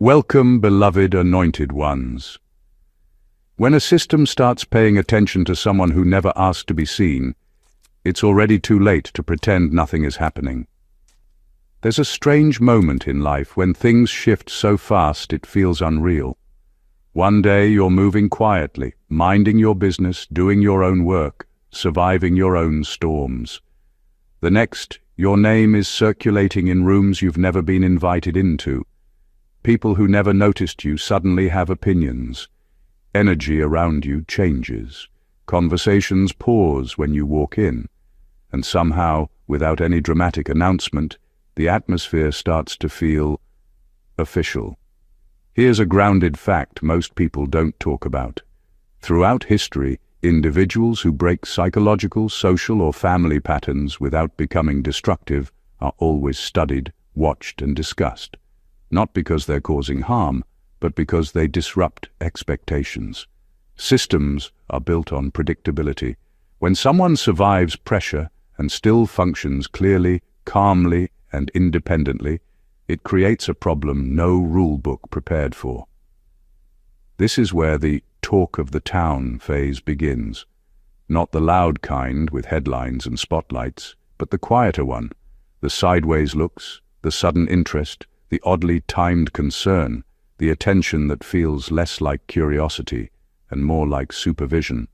Welcome, beloved anointed ones. When a system starts paying attention to someone who never asked to be seen, it's already too late to pretend nothing is happening. There's a strange moment in life when things shift so fast it feels unreal. One day you're moving quietly, minding your business, doing your own work, surviving your own storms. The next, your name is circulating in rooms you've never been invited into. People who never noticed you suddenly have opinions. Energy around you changes. Conversations pause when you walk in. And somehow, without any dramatic announcement, the atmosphere starts to feel official. Here's a grounded fact most people don't talk about. Throughout history, individuals who break psychological, social, or family patterns without becoming destructive are always studied, watched, and discussed. Not because they're causing harm, but because they disrupt expectations. Systems are built on predictability. When someone survives pressure and still functions clearly, calmly, and independently, it creates a problem no rule book prepared for. This is where the talk of the town phase begins. Not the loud kind with headlines and spotlights, but the quieter one. The sideways looks, the sudden interest, the oddly timed concern, the attention that feels less like curiosity and more like supervision.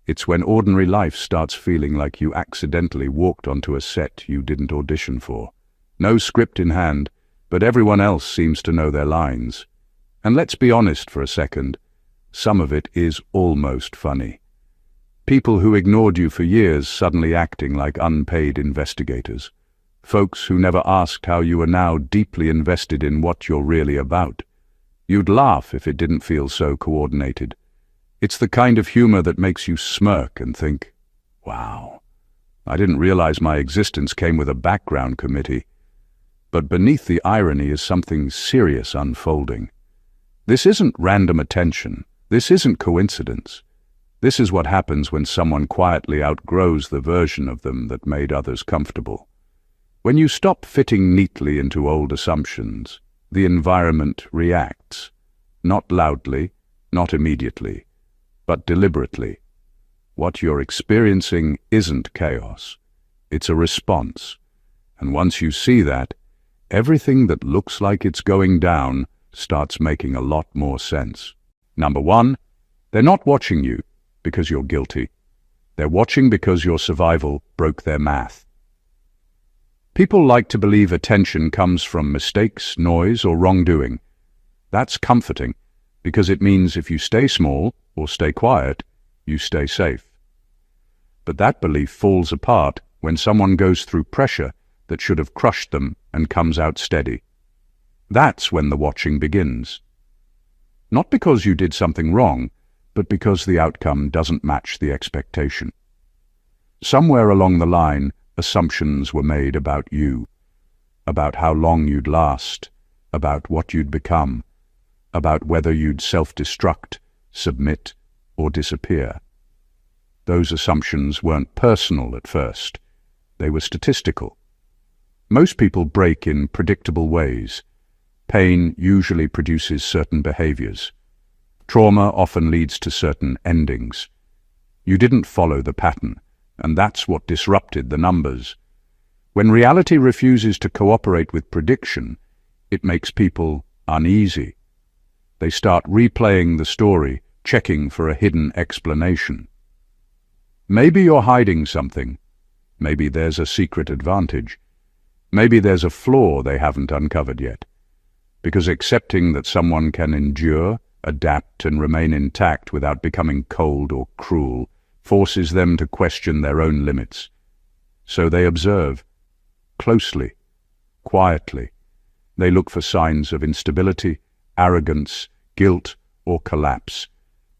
It's when ordinary life starts feeling like you accidentally walked onto a set you didn't audition for. No script in hand, but everyone else seems to know their lines. And let's be honest for a second, some of it is almost funny. People who ignored you for years suddenly acting like unpaid investigators. Folks who never asked how you are now deeply invested in what you're really about. You'd laugh if it didn't feel so coordinated. It's the kind of humor that makes you smirk and think, wow, I didn't realize my existence came with a background committee. But beneath the irony is something serious unfolding. This isn't random attention. This isn't coincidence. This is what happens when someone quietly outgrows the version of them that made others comfortable. When you stop fitting neatly into old assumptions, the environment reacts. Not loudly, not immediately, but deliberately. What you're experiencing isn't chaos. It's a response. And once you see that, everything that looks like it's going down starts making a lot more sense. Number one, they're not watching you because you're guilty. They're watching because your survival broke their math. People like to believe attention comes from mistakes, noise, or wrongdoing. That's comforting, because it means if you stay small or stay quiet, you stay safe. But that belief falls apart when someone goes through pressure that should have crushed them and comes out steady. That's when the watching begins. Not because you did something wrong, but because the outcome doesn't match the expectation. Somewhere along the line, assumptions were made about you, about how long you'd last, about what you'd become, about whether you'd self-destruct, submit, or disappear. Those assumptions weren't personal at first. They were statistical. Most people break in predictable ways. Pain usually produces certain behaviors. Trauma often leads to certain endings. You didn't follow the pattern, and that's what disrupted the numbers. When reality refuses to cooperate with prediction, it makes people uneasy. They start replaying the story, checking for a hidden explanation. Maybe you're hiding something. Maybe there's a secret advantage. Maybe there's a flaw they haven't uncovered yet. Because accepting that someone can endure, adapt, and remain intact without becoming cold or cruel forces them to question their own limits. So they observe, closely, quietly. They look for signs of instability, arrogance, guilt, or collapse,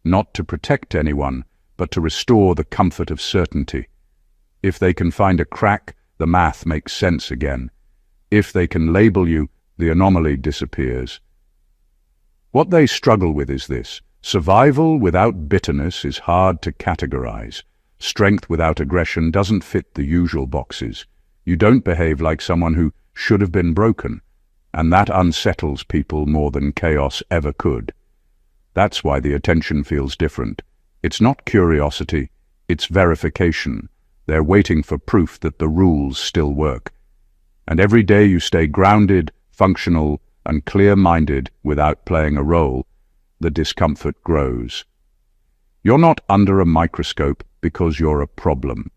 not to protect anyone, but to restore the comfort of certainty. If they can find a crack, the math makes sense again. If they can label you, the anomaly disappears. What they struggle with is this: survival without bitterness is hard to categorize. Strength without aggression doesn't fit the usual boxes. You don't behave like someone who should have been broken. And that unsettles people more than chaos ever could. That's why the attention feels different. It's not curiosity, it's verification. They're waiting for proof that the rules still work. And every day you stay grounded, functional, and clear-minded without playing a role, the discomfort grows. You're not under a microscope because you're a problem.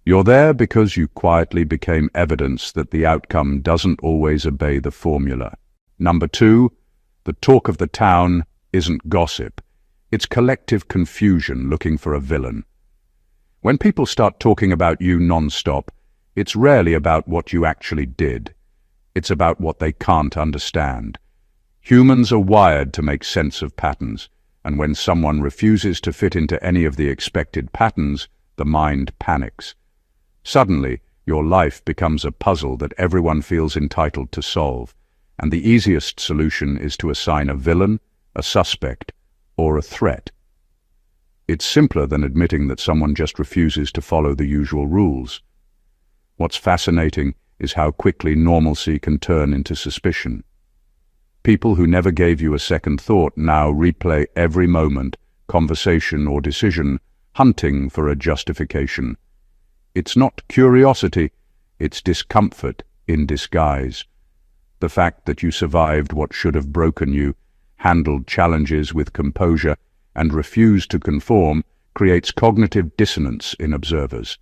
You're there because you quietly became evidence that the outcome doesn't always obey the formula. Number 2, the talk of the town isn't gossip. It's collective confusion looking for a villain. When people start talking about you non-stop, it's rarely about what you actually did. It's about what they can't understand. Humans are wired to make sense of patterns, and when someone refuses to fit into any of the expected patterns, the mind panics. Suddenly, your life becomes a puzzle that everyone feels entitled to solve, and the easiest solution is to assign a villain, a suspect, or a threat. It's simpler than admitting that someone just refuses to follow the usual rules. What's fascinating is how quickly normalcy can turn into suspicion. People who never gave you a second thought now replay every moment, conversation or decision, hunting for a justification. It's not curiosity, it's discomfort in disguise. The fact that you survived what should have broken you, handled challenges with composure, and refused to conform creates cognitive dissonance in observers.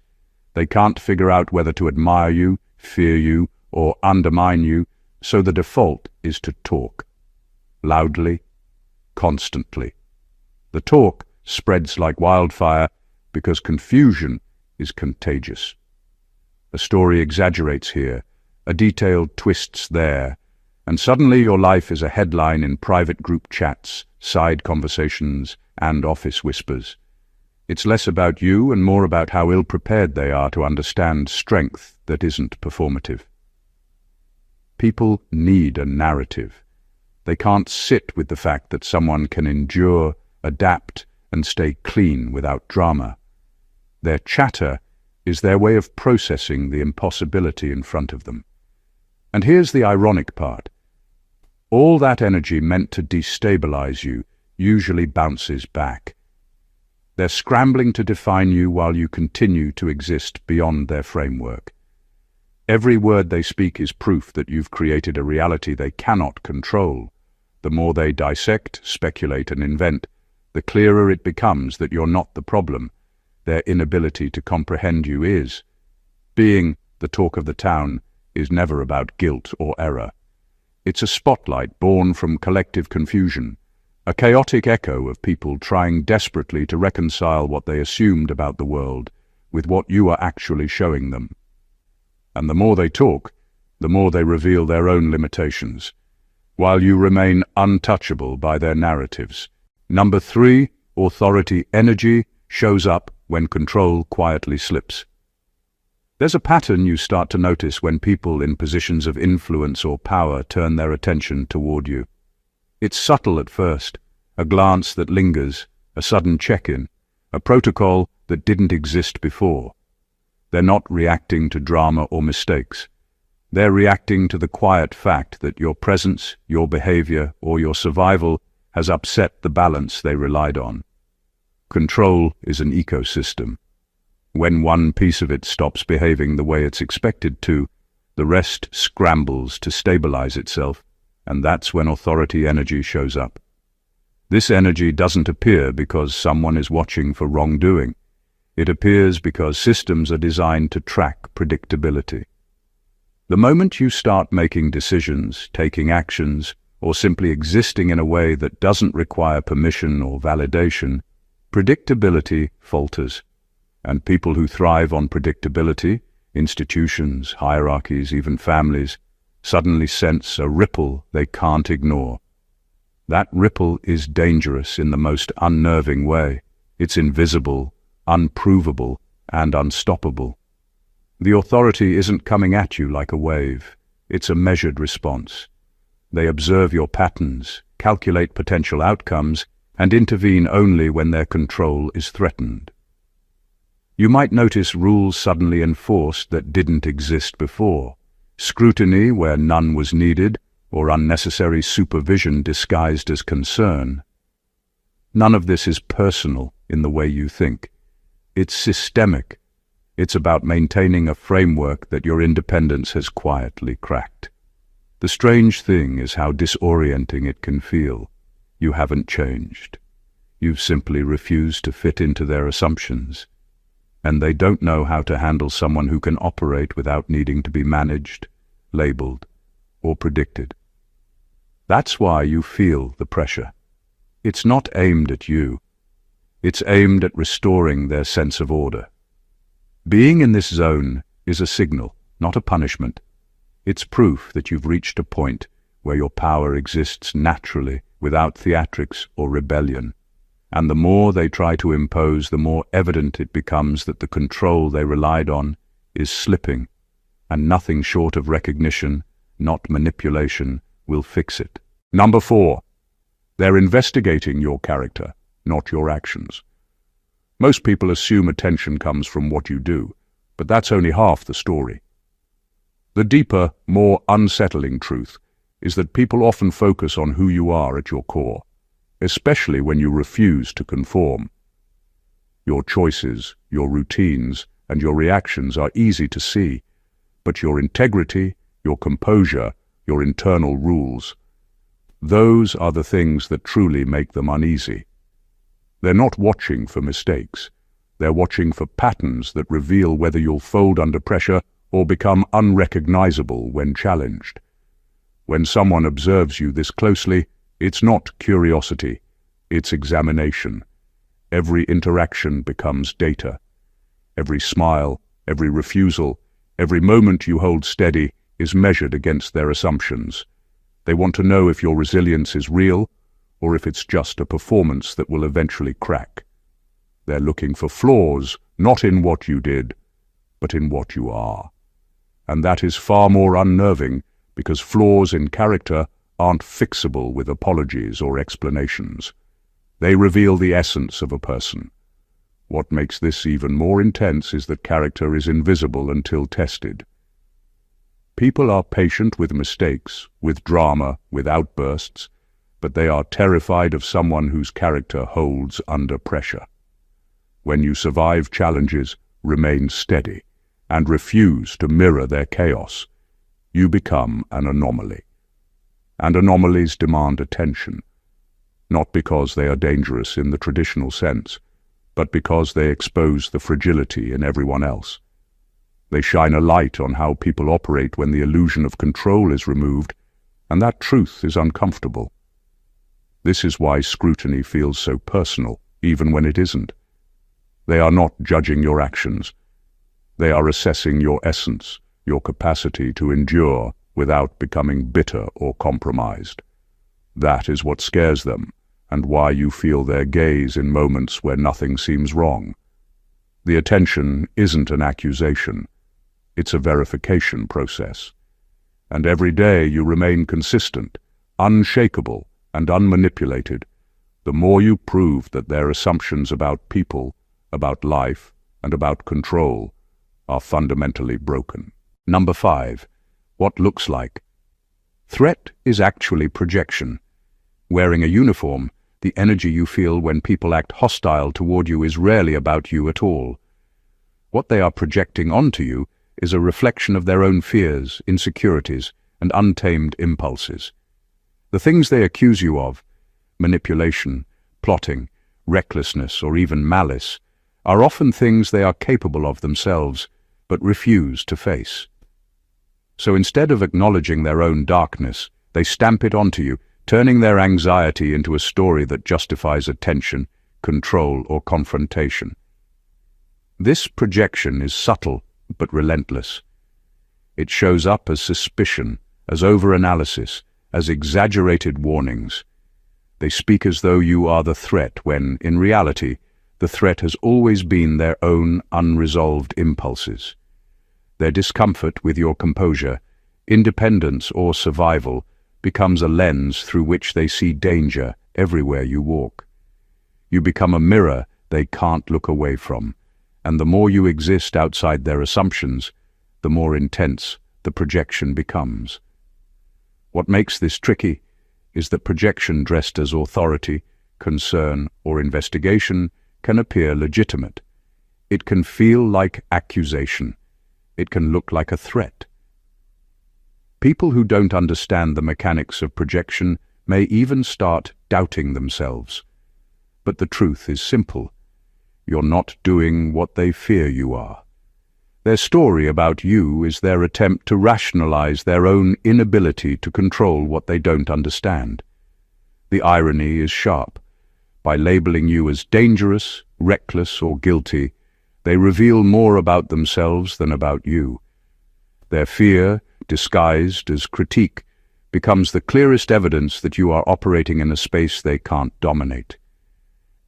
They can't figure out whether to admire you, fear you, or undermine you, so the default is to talk. Loudly, constantly. The talk spreads like wildfire because confusion is contagious. A story exaggerates here, a detail twists there, and suddenly your life is a headline in private group chats, side conversations, and office whispers. It's less about you and more about how ill-prepared they are to understand strength that isn't performative. People need a narrative. They can't sit with the fact that someone can endure, adapt, and stay clean without drama. Their chatter is their way of processing the impossibility in front of them. And here's the ironic part. All that energy meant to destabilize you usually bounces back. They're scrambling to define you while you continue to exist beyond their framework. Every word they speak is proof that you've created a reality they cannot control. The more they dissect, speculate, and invent, the clearer it becomes that you're not the problem. Their inability to comprehend you is. Being the talk of the town is never about guilt or error. It's a spotlight born from collective confusion, a chaotic echo of people trying desperately to reconcile what they assumed about the world with what you are actually showing them. And the more they talk, the more they reveal their own limitations, while you remain untouchable by their narratives. Number 3, authority energy shows up when control quietly slips. There's a pattern you start to notice when people in positions of influence or power turn their attention toward you. It's subtle at first, a glance that lingers, a sudden check-in, a protocol that didn't exist before. They're not reacting to drama or mistakes. They're reacting to the quiet fact that your presence, your behavior, or your survival has upset the balance they relied on. Control is an ecosystem. When one piece of it stops behaving the way it's expected to, the rest scrambles to stabilize itself, and that's when authority energy shows up. This energy doesn't appear because someone is watching for wrongdoing. It appears because systems are designed to track predictability. The moment you start making decisions, taking actions, or simply existing in a way that doesn't require permission or validation, predictability falters. And people who thrive on predictability, institutions, hierarchies, even families, suddenly sense a ripple they can't ignore. That ripple is dangerous in the most unnerving way. It's invisible, unprovable, and unstoppable. The authority isn't coming at you like a wave. It's a measured response. They observe your patterns, calculate potential outcomes, and intervene only when their control is threatened. You might notice rules suddenly enforced that didn't exist before, scrutiny where none was needed, or unnecessary supervision disguised as concern. None of this is personal in the way you think. It's systemic. It's about maintaining a framework that your independence has quietly cracked. The strange thing is how disorienting it can feel. You haven't changed. You've simply refused to fit into their assumptions. And they don't know how to handle someone who can operate without needing to be managed, labeled, or predicted. That's why you feel the pressure. It's not aimed at you. It's aimed at restoring their sense of order. Being in this zone is a signal, not a punishment. It's proof that you've reached a point where your power exists naturally, without theatrics or rebellion. And the more they try to impose, the more evident it becomes that the control they relied on is slipping, and nothing short of recognition, not manipulation, will fix it. Number 4. They're investigating your character, not your actions. Most people assume attention comes from what you do, but that's only half the story. The deeper, more unsettling truth is that people often focus on who you are at your core, especially when you refuse to conform. Your choices, your routines, and your reactions are easy to see, but your integrity, your composure, your internal rules, those are the things that truly make them uneasy. They're not watching for mistakes. They're watching for patterns that reveal whether you'll fold under pressure or become unrecognizable when challenged. When someone observes you this closely, it's not curiosity, it's examination. Every interaction becomes data. Every smile, every refusal, every moment you hold steady is measured against their assumptions. They want to know if your resilience is real or if it's just a performance that will eventually crack. They're looking for flaws, not in what you did, but in what you are. And that is far more unnerving because flaws in character aren't fixable with apologies or explanations. They reveal the essence of a person. What makes this even more intense is that character is invisible until tested. People are patient with mistakes, with drama, with outbursts, but they are terrified of someone whose character holds under pressure. When you survive challenges, remain steady, and refuse to mirror their chaos, you become an anomaly. And anomalies demand attention, not because they are dangerous in the traditional sense, but because they expose the fragility in everyone else. They shine a light on how people operate when the illusion of control is removed, and that truth is uncomfortable. This is why scrutiny feels so personal, even when it isn't. They are not judging your actions. They are assessing your essence, your capacity to endure without becoming bitter or compromised. That is what scares them, and why you feel their gaze in moments where nothing seems wrong. The attention isn't an accusation. It's a verification process. And every day you remain consistent, unshakable, and unmanipulated, the more you prove that their assumptions about people, about life, and about control are fundamentally broken. Number 5. What looks like. Threat is actually projection. Wearing a uniform, the energy you feel when people act hostile toward you is rarely about you at all. What they are projecting onto you is a reflection of their own fears, insecurities, and untamed impulses. The things they accuse you of, manipulation, plotting, recklessness, or even malice, are often things they are capable of themselves, but refuse to face. So instead of acknowledging their own darkness, they stamp it onto you, turning their anxiety into a story that justifies attention, control, or confrontation. This projection is subtle but relentless. It shows up as suspicion, as overanalysis, as exaggerated warnings. They speak as though you are the threat when, in reality, the threat has always been their own unresolved impulses. Their discomfort with your composure, independence, or survival becomes a lens through which they see danger everywhere you walk. You become a mirror they can't look away from, and the more you exist outside their assumptions, the more intense the projection becomes. What makes this tricky is that projection dressed as authority, concern, or investigation can appear legitimate. It can feel like accusation. It can look like a threat. People who don't understand the mechanics of projection may even start doubting themselves. But the truth is simple. You're not doing what they fear you are. Their story about you is their attempt to rationalize their own inability to control what they don't understand. The irony is sharp. By labeling you as dangerous, reckless, or guilty, they reveal more about themselves than about you. Their fear, disguised as critique, becomes the clearest evidence that you are operating in a space they can't dominate.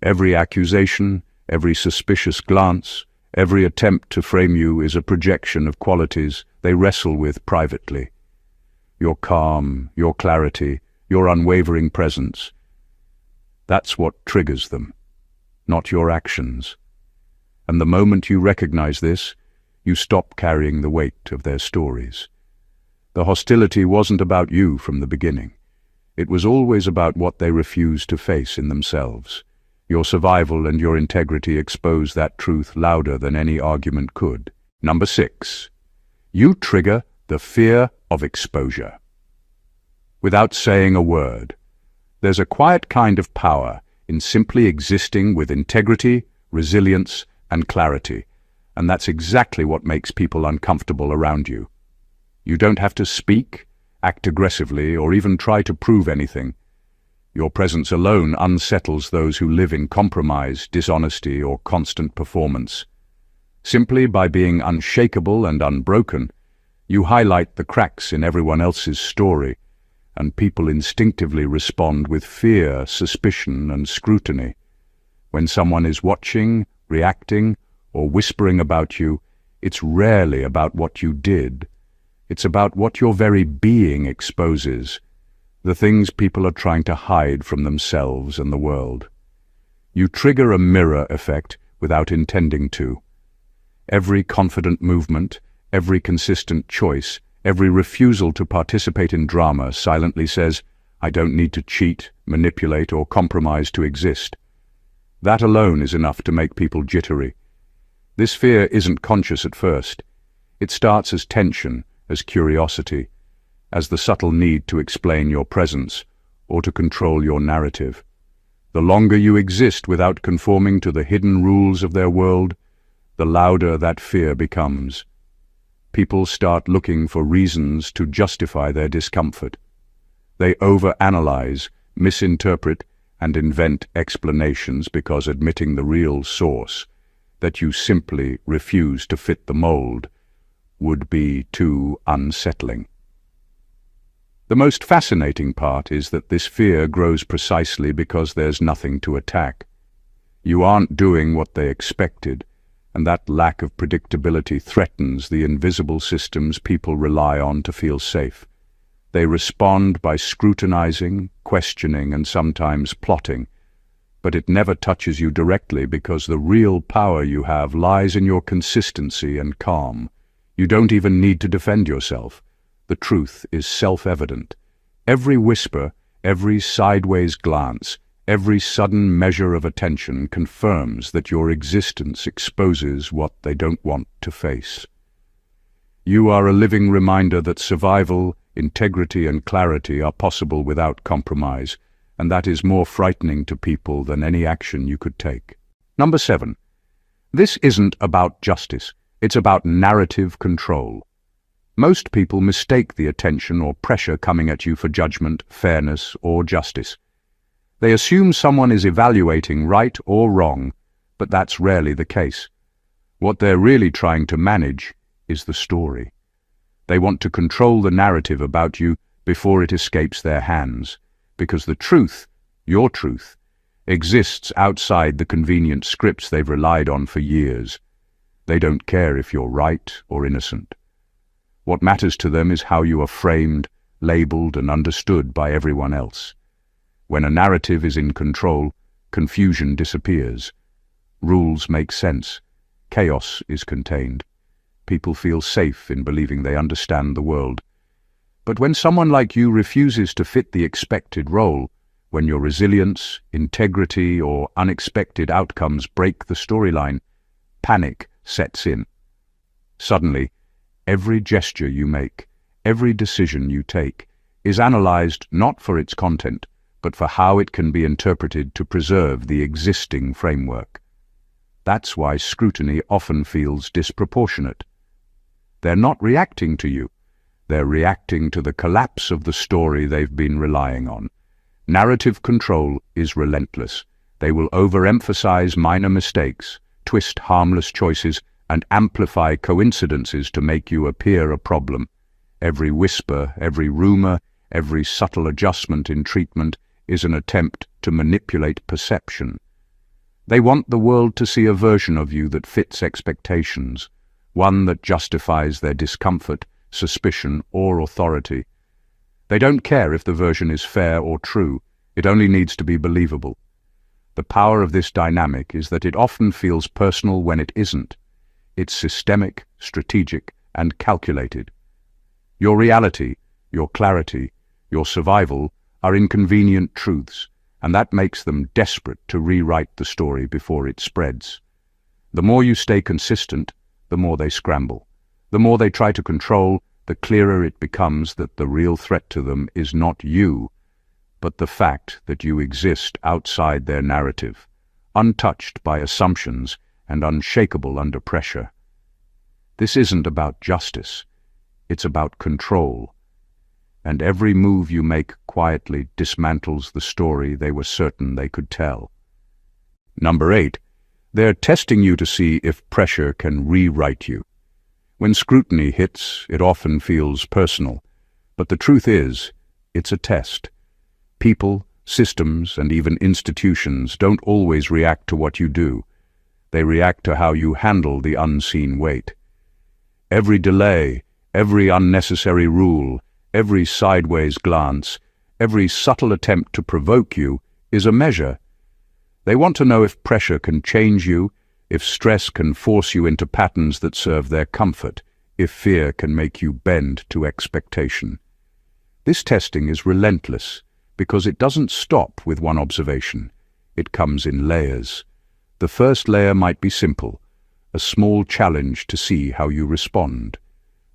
Every accusation, every suspicious glance, every attempt to frame you is a projection of qualities they wrestle with privately. Your calm, your clarity, your unwavering presence. That's what triggers them, not your actions. And the moment you recognize this, you stop carrying the weight of their stories. The hostility wasn't about you from the beginning. It was always about what they refused to face in themselves. Your survival and your integrity expose that truth louder than any argument could. Number 6. You trigger the fear of exposure. Without saying a word, there's a quiet kind of power in simply existing with integrity, resilience, and clarity, and that's exactly what makes people uncomfortable around you. You don't have to speak, act aggressively, or even try to prove anything. Your presence alone unsettles those who live in compromise, dishonesty, or constant performance. Simply by being unshakable and unbroken, you highlight the cracks in everyone else's story, and people instinctively respond with fear, suspicion, and scrutiny. When someone is watching, reacting, or whispering about you, it's rarely about what you did. It's about what your very being exposes, the things people are trying to hide from themselves and the world. You trigger a mirror effect without intending to. Every confident movement, every consistent choice, every refusal to participate in drama silently says, I don't need to cheat, manipulate, or compromise to exist. That alone is enough to make people jittery. This fear isn't conscious at first. It starts as tension, as curiosity, as the subtle need to explain your presence or to control your narrative. The longer you exist without conforming to the hidden rules of their world, the louder that fear becomes. People start looking for reasons to justify their discomfort. They overanalyze, misinterpret, and invent explanations because admitting the real source, that you simply refuse to fit the mold, would be too unsettling. The most fascinating part is that this fear grows precisely because there's nothing to attack. You aren't doing what they expected, and that lack of predictability threatens the invisible systems people rely on to feel safe. They respond by scrutinizing, questioning, and sometimes plotting, but it never touches you directly because the real power you have lies in your consistency and calm. You don't even need to defend yourself. The truth is self-evident. Every whisper, every sideways glance, every sudden measure of attention confirms that your existence exposes what they don't want to face. You are a living reminder that survival, integrity, and clarity are possible without compromise, and that is more frightening to people than any action you could take. Number 7. This isn't about justice. It's about narrative control. Most people mistake the attention or pressure coming at you for judgment, fairness, or justice. They assume someone is evaluating right or wrong, but that's rarely the case. What they're really trying to manage is the story. They want to control the narrative about you before it escapes their hands, because the truth, your truth, exists outside the convenient scripts they've relied on for years. They don't care if you're right or innocent. What matters to them is how you are framed, labeled, and understood by everyone else. When a narrative is in control, confusion disappears. Rules make sense. Chaos is contained. People feel safe in believing they understand the world. But when someone like you refuses to fit the expected role, when your resilience, integrity, or unexpected outcomes break the storyline, panic sets in. Suddenly, every gesture you make, every decision you take, is analyzed not for its content, but for how it can be interpreted to preserve the existing framework. That's why scrutiny often feels disproportionate. They're not reacting to you. They're reacting to the collapse of the story they've been relying on. Narrative control is relentless. They will overemphasize minor mistakes, twist harmless choices, and amplify coincidences to make you appear a problem. Every whisper, every rumor, every subtle adjustment in treatment is an attempt to manipulate perception. They want the world to see a version of you that fits expectations, one that justifies their discomfort, suspicion, or authority. They don't care if the version is fair or true, it only needs to be believable. The power of this dynamic is that it often feels personal when it isn't. It's systemic, strategic, and calculated. Your reality, your clarity, your survival are inconvenient truths, and that makes them desperate to rewrite the story before it spreads. The more you stay consistent, the more they scramble. The more they try to control, the clearer it becomes that the real threat to them is not you, but the fact that you exist outside their narrative, untouched by assumptions and unshakable under pressure. This isn't about justice, it's about control. And every move you make quietly dismantles the story they were certain they could tell. Number 8. They're testing you to see if pressure can rewrite you. When scrutiny hits, it often feels personal, but the truth is, it's a test. People, systems, and even institutions don't always react to what you do. They react to how you handle the unseen weight. Every delay, every unnecessary rule, every sideways glance, every subtle attempt to provoke you is a measure. They want to know if pressure can change you, if stress can force you into patterns that serve their comfort, if fear can make you bend to expectation. This testing is relentless because it doesn't stop with one observation. It comes in layers. The first layer might be simple, a small challenge to see how you respond.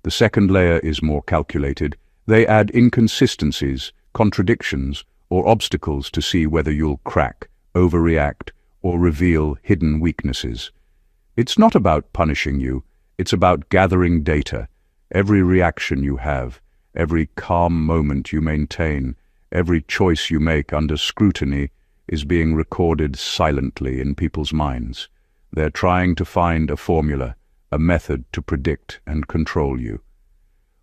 The second layer is more calculated. They add inconsistencies, contradictions, or obstacles to see whether you'll crack, overreact, or reveal hidden weaknesses. It's not about punishing you, it's about gathering data. Every reaction you have, every calm moment you maintain, every choice you make under scrutiny is being recorded silently in people's minds. They're trying to find a formula, a method to predict and control you.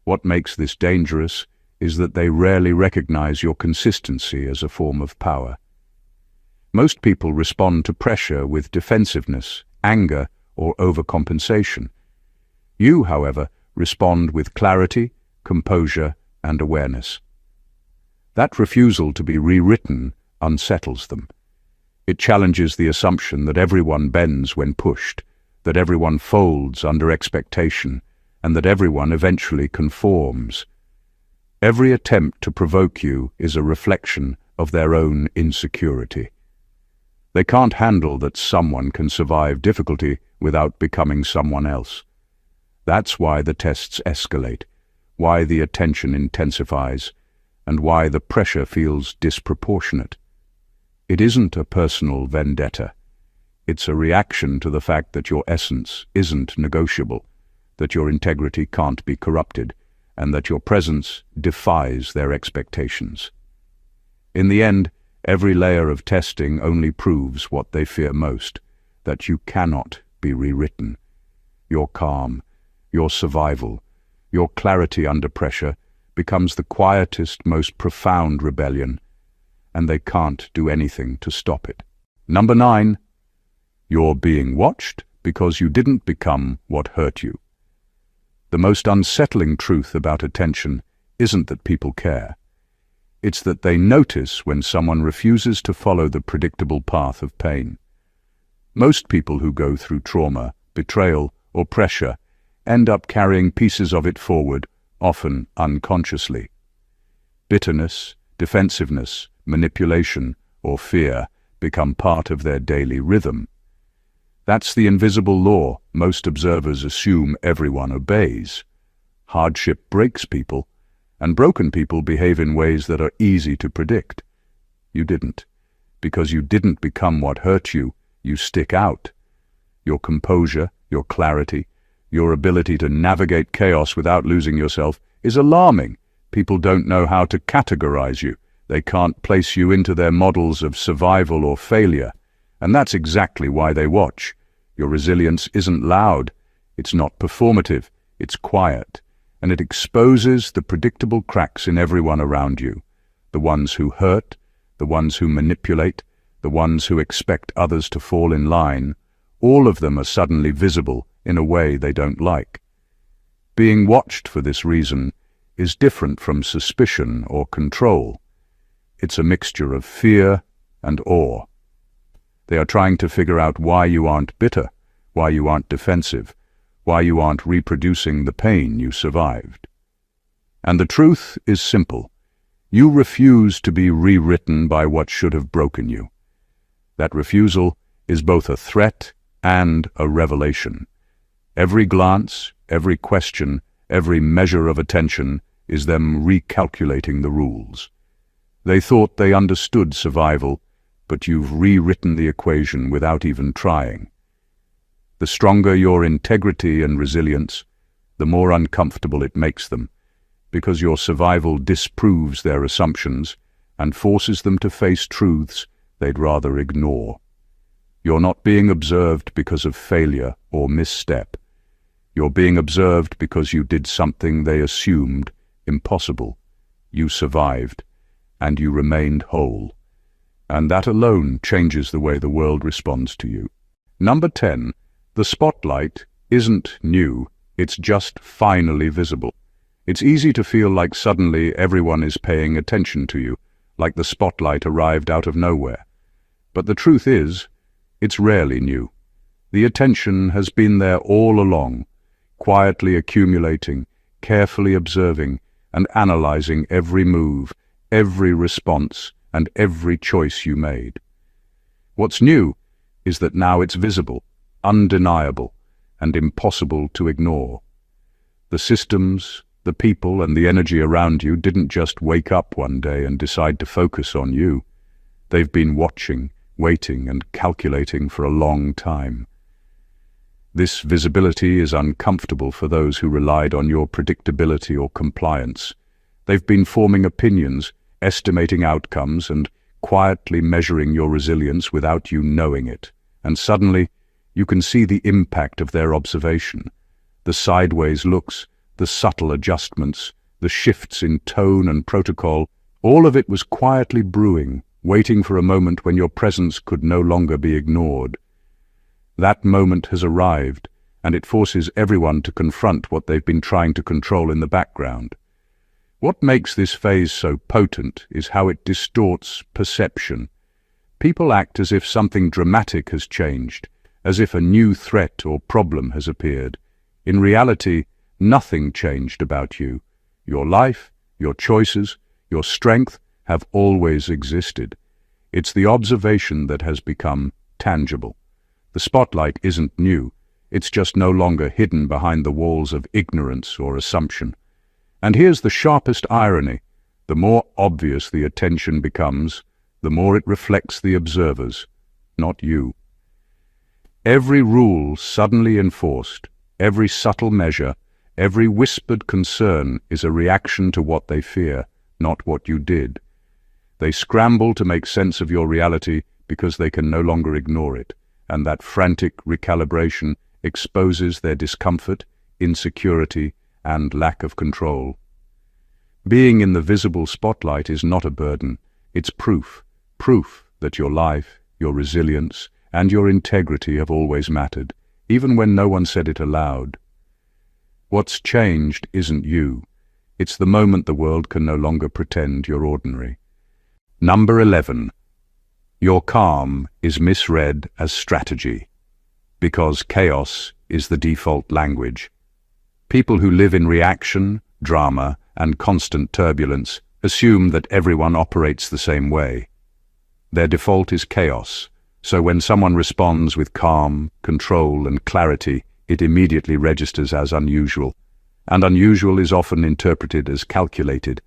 What makes this dangerous is that they rarely recognize your consistency as a form of power. Most people respond to pressure with defensiveness, anger, or overcompensation. You, however, respond with clarity, composure, and awareness. That refusal to be rewritten unsettles them. It challenges the assumption that everyone bends when pushed, that everyone folds under expectation, and that everyone eventually conforms. Every attempt to provoke you is a reflection of their own insecurity. They can't handle that someone can survive difficulty without becoming someone else. That's why the tests escalate, why the attention intensifies, and why the pressure feels disproportionate. It isn't a personal vendetta. It's a reaction to the fact that your essence isn't negotiable, that your integrity can't be corrupted, and that your presence defies their expectations. In the end, every layer of testing only proves what they fear most, that you cannot be rewritten. Your calm, your survival, your clarity under pressure becomes the quietest, most profound rebellion, and they can't do anything to stop it. Number 9. You're being watched because you didn't become what hurt you. The most unsettling truth about attention isn't that people care. It's that they notice when someone refuses to follow the predictable path of pain. Most people who go through trauma, betrayal, or pressure end up carrying pieces of it forward, often unconsciously. Bitterness, defensiveness, manipulation, or fear become part of their daily rhythm. That's the invisible law most observers assume everyone obeys. Hardship breaks people, and broken people behave in ways that are easy to predict. You didn't. Because you didn't become what hurt you, you stick out. Your composure, your clarity, your ability to navigate chaos without losing yourself is alarming. People don't know how to categorize you. They can't place you into their models of survival or failure. And that's exactly why they watch. Your resilience isn't loud. It's not performative. It's quiet. And it exposes the predictable cracks in everyone around you. The ones who hurt, the ones who manipulate, the ones who expect others to fall in line. All of them are suddenly visible in a way they don't like. Being watched for this reason is different from suspicion or control. It's a mixture of fear and awe. They are trying to figure out why you aren't bitter, why you aren't defensive, why you aren't reproducing the pain you survived. And the truth is simple. You refuse to be rewritten by what should have broken you. That refusal is both a threat and a revelation. Every glance, every question, every measure of attention is them recalculating the rules. They thought they understood survival, but you've rewritten the equation without even trying. The stronger your integrity and resilience, the more uncomfortable it makes them, because your survival disproves their assumptions and forces them to face truths they'd rather ignore. You're not being observed because of failure or misstep. You're being observed because you did something they assumed impossible. You survived, and you remained whole. And that alone changes the way the world responds to you. Number 10. The spotlight isn't new, it's just finally visible. It's easy to feel like suddenly everyone is paying attention to you, like the spotlight arrived out of nowhere. But the truth is, it's rarely new. The attention has been there all along, quietly accumulating, carefully observing, and analyzing every move, every response, and every choice you made. What's new is that now it's visible, undeniable, and impossible to ignore. The systems, the people, and the energy around you didn't just wake up one day and decide to focus on you. They've been watching, waiting, and calculating for a long time. This visibility is uncomfortable for those who relied on your predictability or compliance. They've been forming opinions, estimating outcomes, and quietly measuring your resilience without you knowing it. And suddenly, you can see the impact of their observation. The sideways looks, the subtle adjustments, the shifts in tone and protocol, all of it was quietly brewing, waiting for a moment when your presence could no longer be ignored. That moment has arrived, and it forces everyone to confront what they've been trying to control in the background. What makes this phase so potent is how it distorts perception. People act as if something dramatic has changed, as if a new threat or problem has appeared. In reality, nothing changed about you. Your life, your choices, your strength have always existed. It's the observation that has become tangible. The spotlight isn't new. It's just no longer hidden behind the walls of ignorance or assumption. And here's the sharpest irony. The more obvious the attention becomes, the more it reflects the observers, not you. Every rule suddenly enforced, every subtle measure, every whispered concern is a reaction to what they fear, not what you did. They scramble to make sense of your reality because they can no longer ignore it, and that frantic recalibration exposes their discomfort, insecurity, and lack of control. Being in the visible spotlight is not a burden, it's proof that your life, your resilience, and your integrity have always mattered, even when no one said it aloud. What's changed isn't you. It's the moment the world can no longer pretend you're ordinary. Number 11. Your calm is misread as strategy, because chaos is the default language. People who live in reaction, drama, and constant turbulence assume that everyone operates the same way. Their default is chaos, so when someone responds with calm, control, and clarity, it immediately registers as unusual, and unusual is often interpreted as calculated.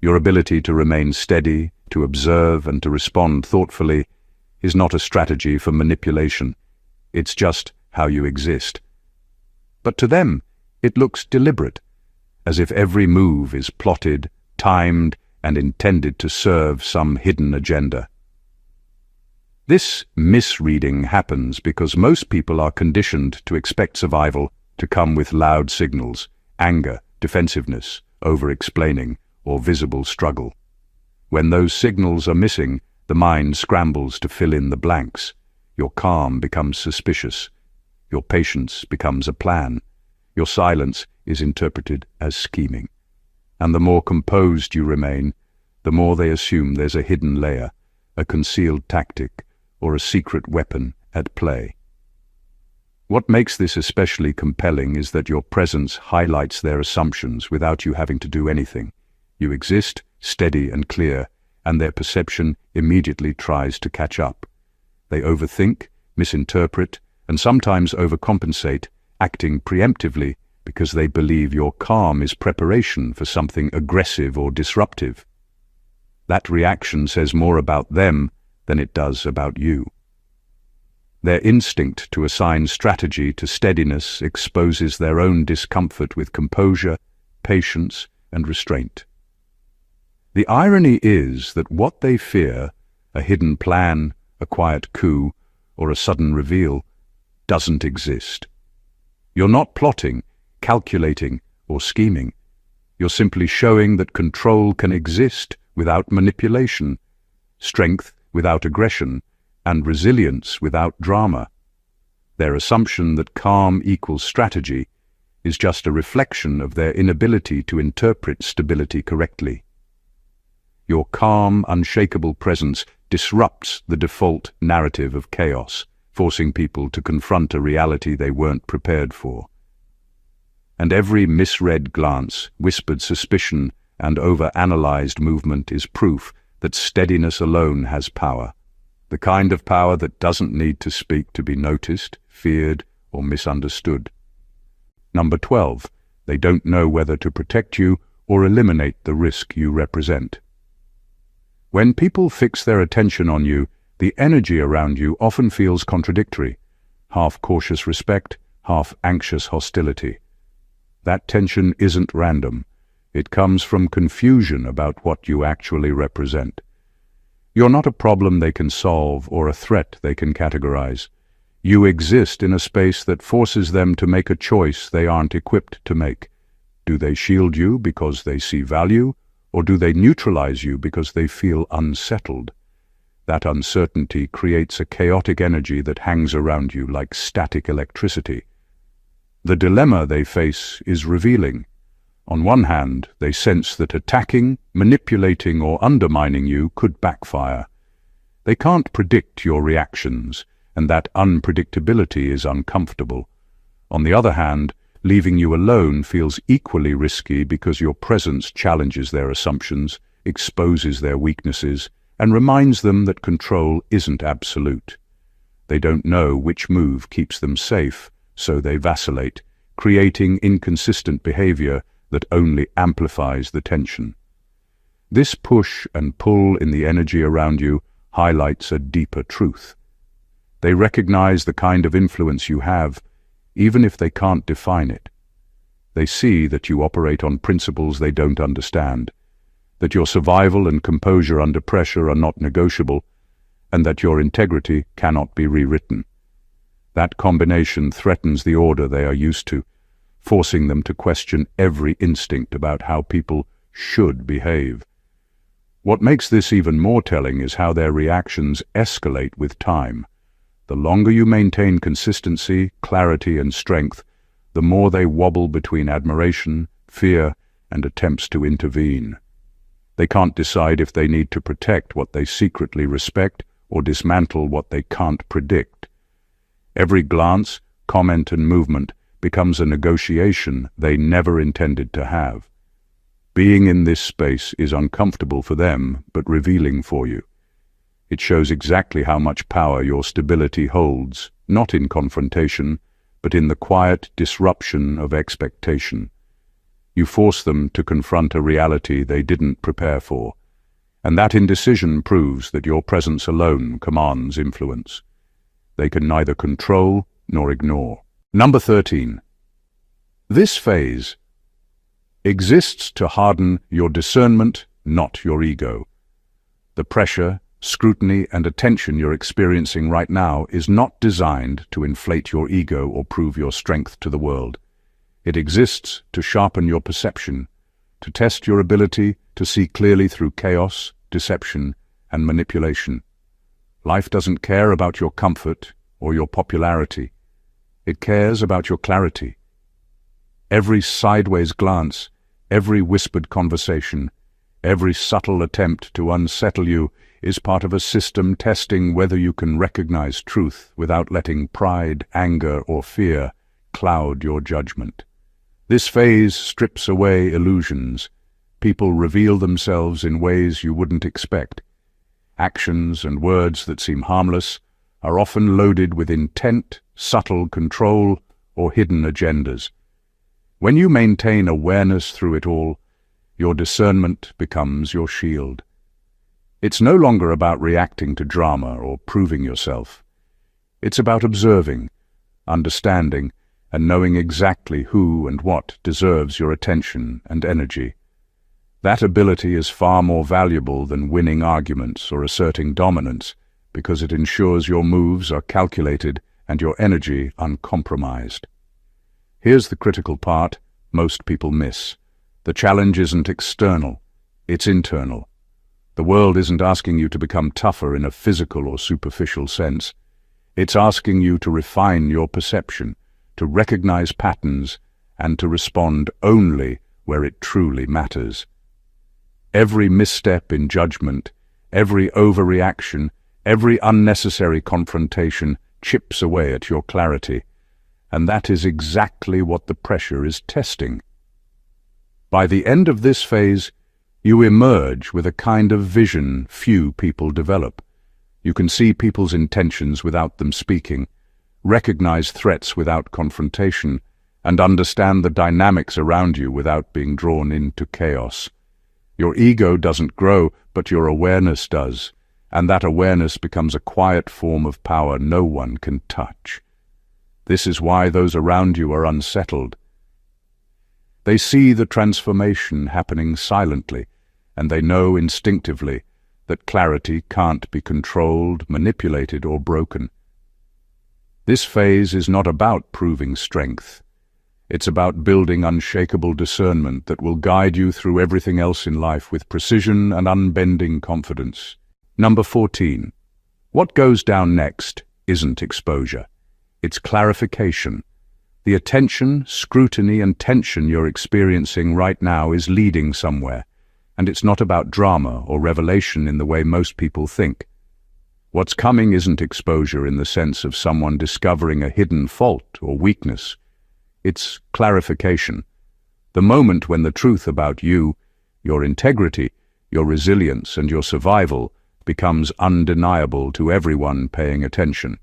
Your ability to remain steady, to observe, and to respond thoughtfully is not a strategy for manipulation. It's just how you exist. But to them, it looks deliberate, as if every move is plotted, timed, and intended to serve some hidden agenda. This misreading happens because most people are conditioned to expect survival to come with loud signals, anger, defensiveness, over-explaining, or visible struggle. When those signals are missing, the mind scrambles to fill in the blanks. Your calm becomes suspicious. Your patience becomes a plan. Your silence is interpreted as scheming. And the more composed you remain, the more they assume there's a hidden layer, a concealed tactic, or a secret weapon at play. What makes this especially compelling is that your presence highlights their assumptions without you having to do anything. You exist, steady and clear, and their perception immediately tries to catch up. They overthink, misinterpret, and sometimes overcompensate, acting preemptively because they believe your calm is preparation for something aggressive or disruptive. That reaction says more about them than it does about you. Their instinct to assign strategy to steadiness exposes their own discomfort with composure, patience, and restraint. The irony is that what they fear, a hidden plan, a quiet coup, or a sudden reveal, doesn't exist. You're not plotting, calculating, or scheming. You're simply showing that control can exist without manipulation, strength without aggression, and resilience without drama. Their assumption that calm equals strategy is just a reflection of their inability to interpret stability correctly. Your calm, unshakable presence disrupts the default narrative of chaos, forcing people to confront a reality they weren't prepared for. And every misread glance, whispered suspicion, and over-analyzed movement is proof that steadiness alone has power, the kind of power that doesn't need to speak to be noticed, feared, or misunderstood. Number 12, they don't know whether to protect you or eliminate the risk you represent. When people fix their attention on you, the energy around you often feels contradictory, half cautious respect, half anxious hostility. That tension isn't random. It comes from confusion about what you actually represent. You're not a problem they can solve or a threat they can categorize. You exist in a space that forces them to make a choice they aren't equipped to make. Do they shield you because they see value, or do they neutralize you because they feel unsettled? That uncertainty creates a chaotic energy that hangs around you like static electricity. The dilemma they face is revealing. On one hand, they sense that attacking, manipulating, or undermining you could backfire. They can't predict your reactions, and that unpredictability is uncomfortable. On the other hand, leaving you alone feels equally risky because your presence challenges their assumptions, exposes their weaknesses, and reminds them that control isn't absolute. They don't know which move keeps them safe, so they vacillate, creating inconsistent behavior that only amplifies the tension. This push and pull in the energy around you highlights a deeper truth. They recognize the kind of influence you have, even if they can't define it. They see that you operate on principles they don't understand, that your survival and composure under pressure are not negotiable, and that your integrity cannot be rewritten. That combination threatens the order they are used to, forcing them to question every instinct about how people should behave. What makes this even more telling is how their reactions escalate with time. The longer you maintain consistency, clarity, and strength, the more they wobble between admiration, fear, and attempts to intervene. They can't decide if they need to protect what they secretly respect or dismantle what they can't predict. Every glance, comment, and movement becomes a negotiation they never intended to have. Being in this space is uncomfortable for them, but revealing for you. It shows exactly how much power your stability holds, not in confrontation, but in the quiet disruption of expectation. You force them to confront a reality they didn't prepare for, and that indecision proves that your presence alone commands influence. They can neither control nor ignore. Number 13. This phase exists to harden your discernment, not your ego. The pressure, scrutiny, and attention you're experiencing right now is not designed to inflate your ego or prove your strength to the world. It exists to sharpen your perception, to test your ability to see clearly through chaos, deception, and manipulation. Life doesn't care about your comfort or your popularity. It cares about your clarity. Every sideways glance, every whispered conversation, every subtle attempt to unsettle you is part of a system testing whether you can recognize truth without letting pride, anger, or fear cloud your judgment. This phase strips away illusions. People reveal themselves in ways you wouldn't expect. Actions and words that seem harmless are often loaded with intent, subtle control, or hidden agendas. When you maintain awareness through it all, your discernment becomes your shield. It's no longer about reacting to drama or proving yourself. It's about observing, understanding, and knowing exactly who and what deserves your attention and energy. That ability is far more valuable than winning arguments or asserting dominance, because it ensures your moves are calculated and your energy uncompromised. Here's the critical part most people miss. The challenge isn't external, it's internal. The world isn't asking you to become tougher in a physical or superficial sense. It's asking you to refine your perception, to recognize patterns, and to respond only where it truly matters. Every misstep in judgment, every overreaction, every unnecessary confrontation chips away at your clarity, and that is exactly what the pressure is testing. By the end of this phase, you emerge with a kind of vision few people develop. You can see people's intentions without them speaking, recognize threats without confrontation, and understand the dynamics around you without being drawn into chaos. Your ego doesn't grow, but your awareness does, and that awareness becomes a quiet form of power no one can touch. This is why those around you are unsettled. They see the transformation happening silently, and they know instinctively that clarity can't be controlled, manipulated, or broken. This phase is not about proving strength. It's about building unshakable discernment that will guide you through everything else in life with precision and unbending confidence. Number 14. What goes down next isn't exposure. It's clarification. The attention, scrutiny, and tension you're experiencing right now is leading somewhere, and it's not about drama or revelation in the way most people think. What's coming isn't exposure in the sense of someone discovering a hidden fault or weakness. It's clarification. The moment when the truth about you, your integrity, your resilience, and your survival becomes undeniable to everyone paying attention.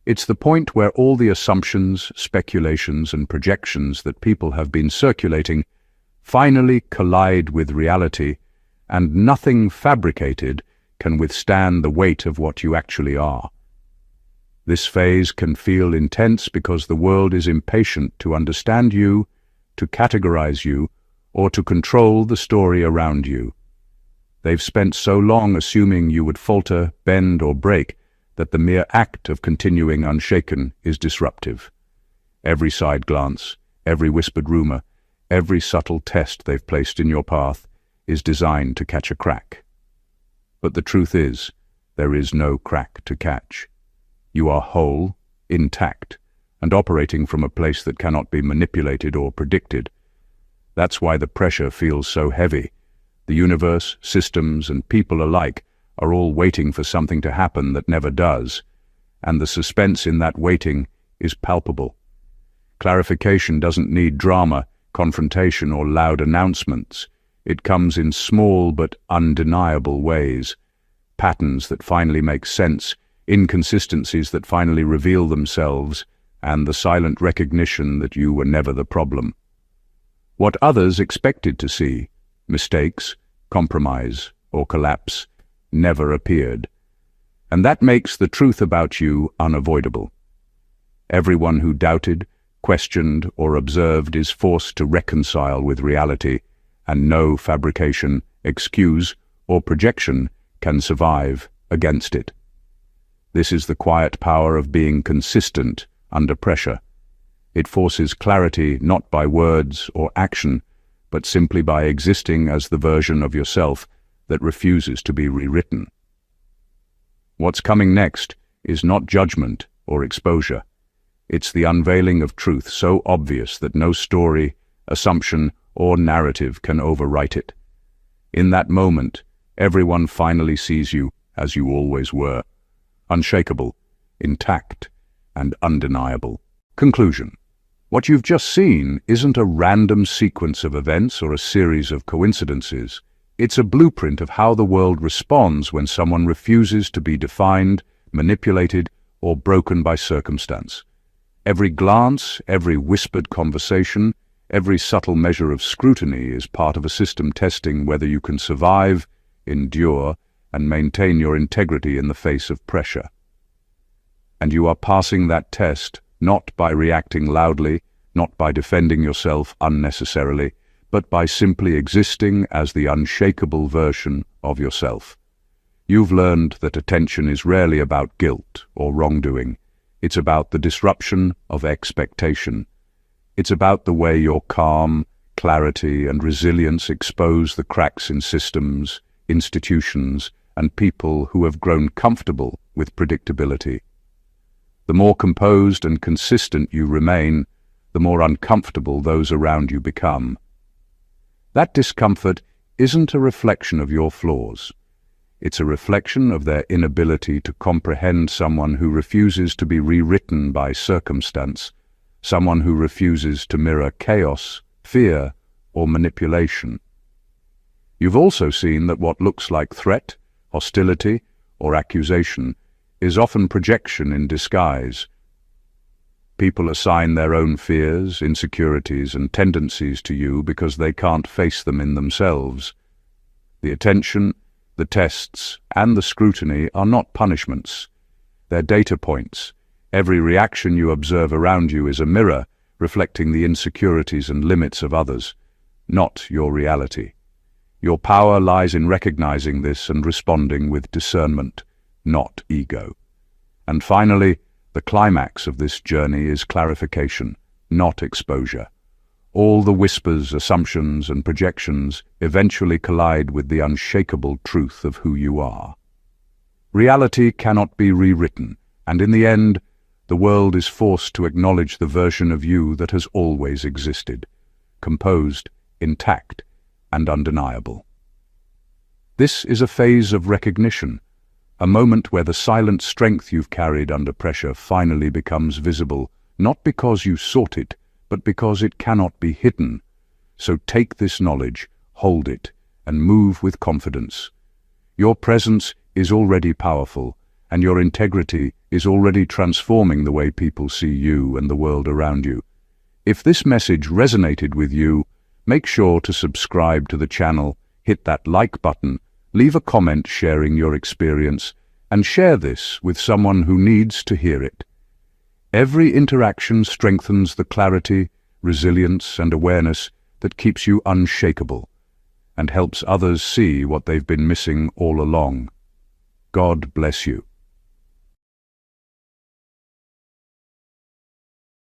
It's the point where all the assumptions, speculations, and projections that people have been circulating finally collide with reality, and nothing fabricated can withstand the weight of what you actually are. This phase can feel intense because the world is impatient to understand you, to categorize you, or to control the story around you. They've spent so long assuming you would falter, bend, or break that the mere act of continuing unshaken is disruptive. Every side glance, every whispered rumor, every subtle test they've placed in your path is designed to catch a crack. But the truth is, there is no crack to catch. You are whole, intact, and operating from a place that cannot be manipulated or predicted. That's why the pressure feels so heavy. The universe, systems, and people alike are all waiting for something to happen that never does, and the suspense in that waiting is palpable. Clarification doesn't need drama, confrontation, or loud announcements. It comes in small but undeniable ways. Patterns that finally make sense, inconsistencies that finally reveal themselves, and the silent recognition that you were never the problem. What others expected to see, mistakes, compromise, or collapse, never appeared. And that makes the truth about you unavoidable. Everyone who doubted, questioned, or observed is forced to reconcile with reality, and no fabrication, excuse, or projection can survive against it. This is the quiet power of being consistent under pressure. It forces clarity not by words or action, but simply by existing as the version of yourself that refuses to be rewritten. What's coming next is not judgment or exposure. It's the unveiling of truth so obvious that no story, assumption, or narrative can overwrite it. In that moment, everyone finally sees you as you always were, unshakable, intact, and undeniable. Conclusion. What you've just seen isn't a random sequence of events or a series of coincidences. It's a blueprint of how the world responds when someone refuses to be defined, manipulated, or broken by circumstance. Every glance, every whispered conversation, every subtle measure of scrutiny is part of a system testing whether you can survive, endure, and maintain your integrity in the face of pressure. And you are passing that test not by reacting loudly, not by defending yourself unnecessarily, but by simply existing as the unshakable version of yourself. You've learned that attention is rarely about guilt or wrongdoing. It's about the disruption of expectation. It's about the way your calm, clarity, and resilience expose the cracks in systems, institutions, and people who have grown comfortable with predictability. The more composed and consistent you remain, the more uncomfortable those around you become. That discomfort isn't a reflection of your flaws. It's a reflection of their inability to comprehend someone who refuses to be rewritten by circumstance, someone who refuses to mirror chaos, fear, or manipulation. You've also seen that what looks like threat, hostility, or accusation is often projection in disguise. People assign their own fears, insecurities, and tendencies to you because they can't face them in themselves. The attention, the tests, and the scrutiny are not punishments. They're data points. Every reaction you observe around you is a mirror reflecting the insecurities and limits of others, not your reality. Your power lies in recognizing this and responding with discernment, not ego. And finally, the climax of this journey is clarification, not exposure. All the whispers, assumptions, and projections eventually collide with the unshakable truth of who you are. Reality cannot be rewritten, and in the end, the world is forced to acknowledge the version of you that has always existed, composed, intact, and undeniable. This is a phase of recognition, a moment where the silent strength you've carried under pressure finally becomes visible, not because you sought it, but because it cannot be hidden. So take this knowledge, hold it, and move with confidence. Your presence is already powerful, and your integrity is already transforming the way people see you and the world around you. If this message resonated with you, make sure to subscribe to the channel, hit that like button, leave a comment sharing your experience, and share this with someone who needs to hear it. Every interaction strengthens the clarity, resilience, and awareness that keeps you unshakable and helps others see what they've been missing all along. God bless you.